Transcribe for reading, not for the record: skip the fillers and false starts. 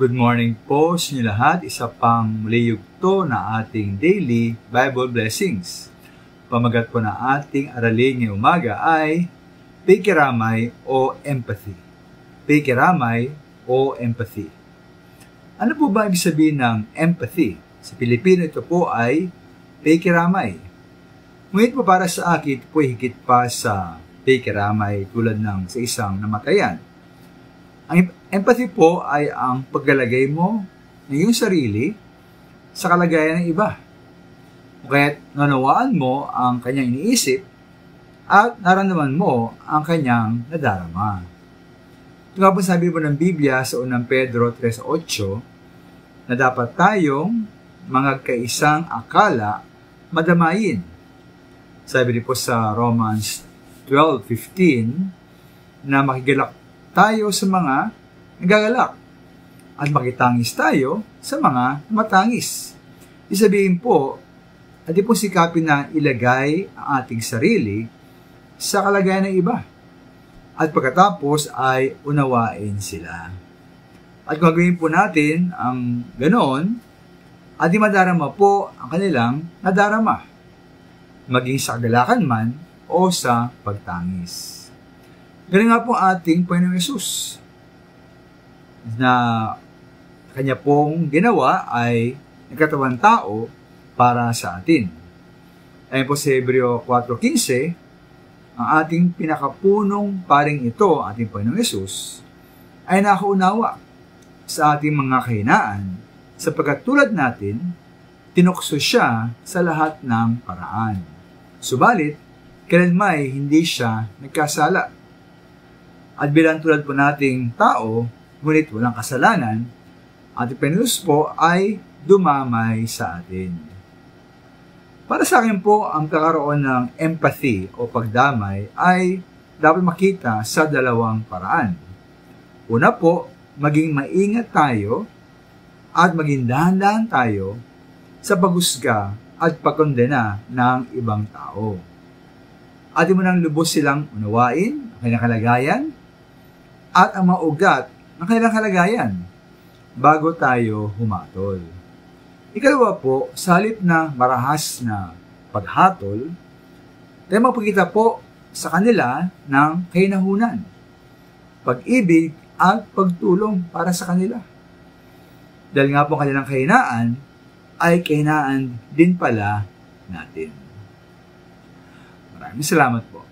Good morning po sa inyo lahat. Isa pang muli yugto na ating daily Bible blessings. Pamagat po na ating aralin ngayong umaga ay pakiramay o empathy. Pakiramay o empathy. Ano po ba ibig sabihin ng empathy? Sa Pilipino ito po ay pakiramay. Ngunit po para sa akin, ito po higit pa sa pakiramay tulad ng sa isang namatayan. Ang empathy po ay ang paglalagay mo ng iyong sarili sa kalagayan ng iba. Kaya't nanawaan mo ang kanyang iniisip at naramdaman mo ang kanyang nadarama. Ito nga po sabi po ng Biblia sa unang Pedro 3:8 na dapat tayong mga kaisang akala madamayin. Sabi din po sa Romans 12:15 na makigalak tayo sa mga nagagalak at makitangis tayo sa mga matangis. Isabihin po, at po sikapin na ilagay ang ating sarili sa kalagayan ng iba. At pagkatapos ay unawain sila. At kung gagawin po natin ang ganoon, at di madarama po ang kanilang nadarama, maging sa kagalakan man o sa pagtangis. Ganun nga po ating Panginoong Yesus na kanya pong ginawa ay nagkatawang tao para sa atin. Ayon po sa Hebreo 4:15, ang ating pinakapunong paring ito, ating Panginoong Yesus, ay nakaunawa sa ating mga kahinaan sapagkat tulad natin, tinukso siya sa lahat ng paraan. Subalit, kailanmay hindi siya nagkasala. At bilang tulad po nating tao, ngunit walang kasalanan, ating Panginoon po ay dumamay sa atin. Para sa akin po, ang kakaroon ng empathy o pagdamay ay dapat makita sa dalawang paraan. Una po, maging maingat tayo at maging dahan-dahan tayo sa paghusga at pagkondena ng ibang tao. Atin mo nang lubos silang unawain ang kanilang kalagayan at ang mga ugat ng kanilang kalagayan bago tayo humatol. Ikalawa po, sa halip na marahas na paghatol, tayo magpakita po sa kanila ng kahinahunan, pag-ibig at pagtulong para sa kanila. Dahil nga po kanilang kahinaan ay kahinaan din pala natin. Maraming salamat po.